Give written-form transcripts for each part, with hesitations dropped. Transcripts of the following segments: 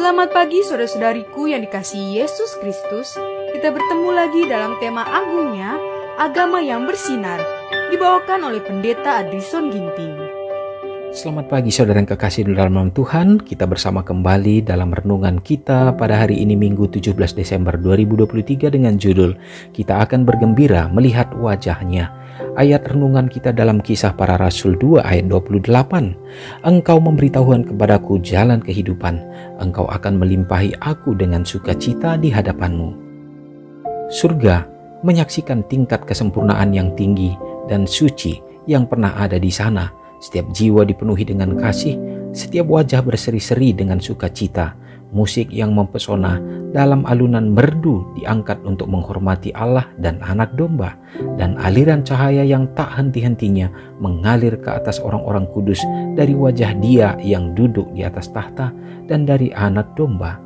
Selamat pagi saudara-saudariku yang dikasihi Yesus Kristus. Kita bertemu lagi dalam tema agungnya, agama yang bersinar, dibawakan oleh Pendeta Adrison Ginting. Selamat pagi saudara yang kekasih di dalam nama Tuhan. Kita bersama kembali dalam renungan kita pada hari ini Minggu 17 Desember 2023 dengan judul Kita akan bergembira melihat wajahnya. Ayat renungan kita dalam Kisah Para Rasul 2 ayat 28. Engkau memberitahukan kepadaku jalan kehidupan. Engkau akan melimpahi aku dengan sukacita di hadapanmu. Surga menyaksikan tingkat kesempurnaan yang tinggi dan suci yang pernah ada di sana. Setiap jiwa dipenuhi dengan kasih, setiap wajah berseri-seri dengan sukacita. Musik yang mempesona dalam alunan merdu diangkat untuk menghormati Allah dan Anak Domba. Dan aliran cahaya yang tak henti-hentinya mengalir ke atas orang-orang kudus dari wajah Dia yang duduk di atas tahta dan dari Anak Domba.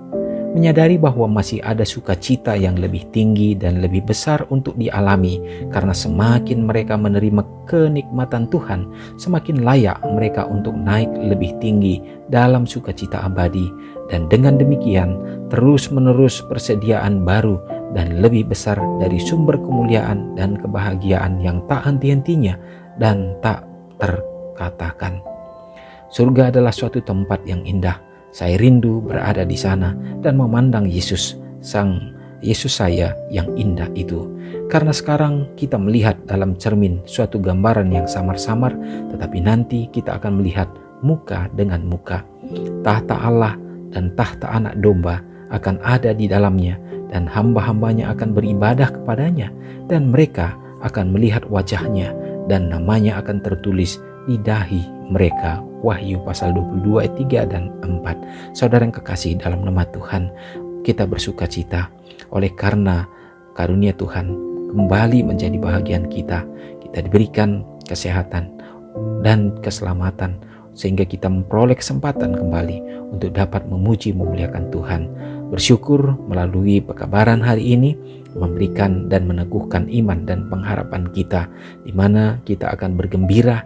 Menyadari bahwa masih ada sukacita yang lebih tinggi dan lebih besar untuk dialami, karena semakin mereka menerima kenikmatan Tuhan, semakin layak mereka untuk naik lebih tinggi dalam sukacita abadi. Dan dengan demikian, terus-menerus persediaan baru dan lebih besar dari sumber kemuliaan dan kebahagiaan yang tak henti-hentinya dan tak terkatakan. Surga adalah suatu tempat yang indah. Saya rindu berada di sana dan memandang Yesus, Sang Yesus saya yang indah itu. Karena sekarang kita melihat dalam cermin suatu gambaran yang samar-samar, tetapi nanti kita akan melihat muka dengan muka. Tahta Allah dan tahta Anak Domba akan ada di dalamnya, dan hamba-hambanya akan beribadah kepadanya, dan mereka akan melihat wajahnya, dan namanya akan tertulis di dahi mereka. Wahyu pasal 22 ayat 3 dan 4. Saudara yang kekasih dalam nama Tuhan, kita bersuka cita oleh karena karunia Tuhan kembali menjadi bahagian kita. Kita diberikan kesehatan dan keselamatan sehingga kita memperoleh kesempatan kembali untuk dapat memuji memuliakan Tuhan. Bersyukur melalui pekabaran hari ini memberikan dan meneguhkan iman dan pengharapan kita, di mana kita akan bergembira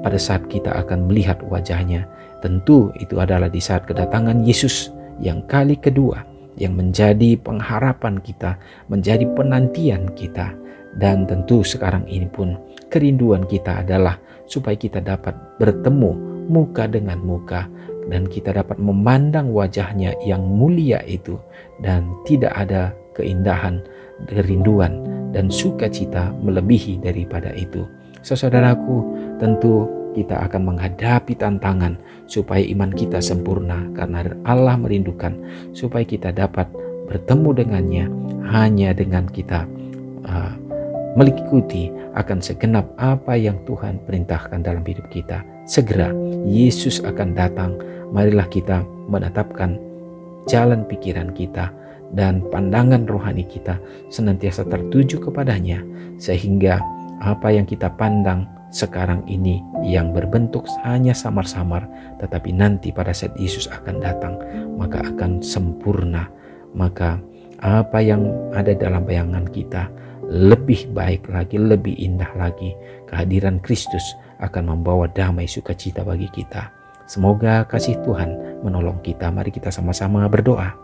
pada saat kita akan melihat wajahnya. Tentu itu adalah di saat kedatangan Yesus yang kali kedua, yang menjadi pengharapan kita, menjadi penantian kita. Dan tentu sekarang ini pun kerinduan kita adalah supaya kita dapat bertemu muka dengan muka, dan kita dapat memandang wajahnya yang mulia itu, dan tidak ada keindahan, kerinduan, dan sukacita melebihi daripada itu. Saudaraku, tentu kita akan menghadapi tantangan supaya iman kita sempurna, karena Allah merindukan supaya kita dapat bertemu dengannya hanya dengan kita mengikuti akan segenap apa yang Tuhan perintahkan dalam hidup kita. Segera Yesus akan datang. Marilah kita menetapkan jalan pikiran kita dan pandangan rohani kita senantiasa tertuju kepadanya, sehingga apa yang kita pandang sekarang ini yang berbentuk hanya samar-samar, tetapi nanti pada saat Yesus akan datang maka akan sempurna. Maka apa yang ada dalam bayangan kita lebih baik lagi, lebih indah lagi. Kehadiran Kristus akan membawa damai sukacita bagi kita. Semoga kasih Tuhan menolong kita. Mari kita sama-sama berdoa.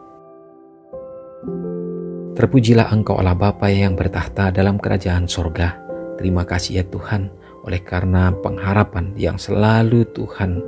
Terpujilah Engkau Allah Bapa yang bertahta dalam kerajaan sorga. Terima kasih ya Tuhan, oleh karena pengharapan yang selalu Tuhan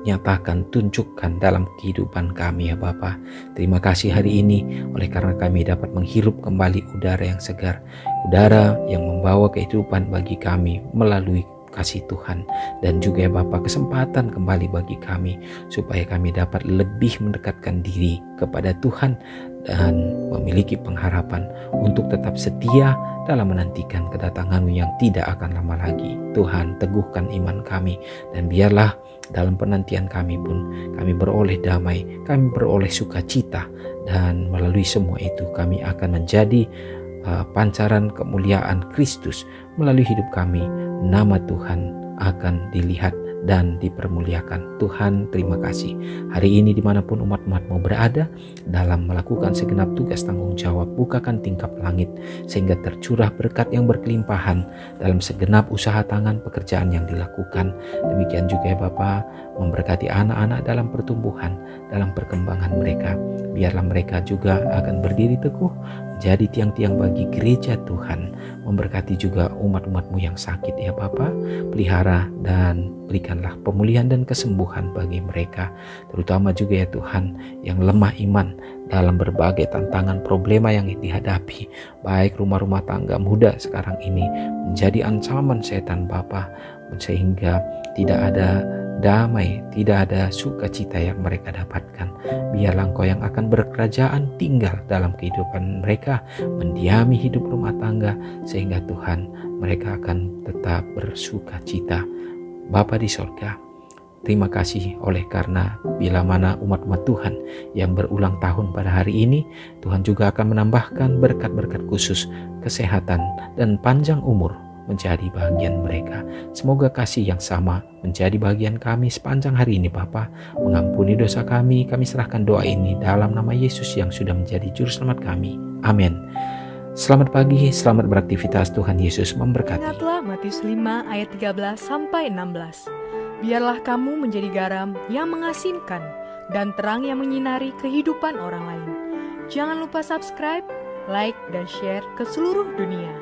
nyatakan, tunjukkan dalam kehidupan kami ya Bapa. Terima kasih hari ini oleh karena kami dapat menghirup kembali udara yang segar, udara yang membawa kehidupan bagi kami melalui kasih Tuhan. Dan juga ya Bapa, kesempatan kembali bagi kami supaya kami dapat lebih mendekatkan diri kepada Tuhan dan memiliki pengharapan untuk tetap setia dalam menantikan kedatangan-Mu yang tidak akan lama lagi. Tuhan, teguhkan iman kami, dan biarlah dalam penantian kami pun kami beroleh damai, kami beroleh sukacita, dan melalui semua itu kami akan menjadi pancaran kemuliaan Kristus melalui hidup kami. Nama Tuhan akan dilihat dan dipermuliakan. Tuhan, terima kasih. Hari ini dimanapun umat-umat-Mu berada, dalam melakukan segenap tugas tanggung jawab, bukakan tingkap langit, sehingga tercurah berkat yang berkelimpahan dalam segenap usaha tangan pekerjaan yang dilakukan. Demikian juga ya Bapa, memberkati anak-anak dalam pertumbuhan, dalam perkembangan mereka. Biarlah mereka juga akan berdiri teguh, jadi tiang-tiang bagi gereja Tuhan. Memberkati juga umat-umat-Mu yang sakit ya Bapa, pelihara dan berikanlah pemulihan dan kesembuhan bagi mereka. Terutama juga ya Tuhan, yang lemah iman dalam berbagai tantangan problema yang dihadapi, baik rumah-rumah tangga muda sekarang ini menjadi ancaman setan Bapa, sehingga tidak ada damai, tidak ada sukacita yang mereka dapatkan. Biarlah Engkau yang akan berkerajaan tinggal dalam kehidupan mereka, mendiami hidup rumah tangga, sehingga Tuhan mereka akan tetap bersukacita. Bapa di sorga, terima kasih oleh karena bila mana umat-umat Tuhan yang berulang tahun pada hari ini, Tuhan juga akan menambahkan berkat-berkat khusus, kesehatan dan panjang umur menjadi bagian mereka. Semoga kasih yang sama menjadi bagian kami sepanjang hari ini Bapa. Mengampuni dosa kami serahkan doa ini dalam nama Yesus yang sudah menjadi juru selamat kami. Amin. Selamat pagi, selamat beraktivitas. Tuhan Yesus memberkati. Ingatlah Matius 5 ayat 13-16. Biarlah kamu menjadi garam yang mengasinkan dan terang yang menyinari kehidupan orang lain. Jangan lupa subscribe, like, dan share ke seluruh dunia.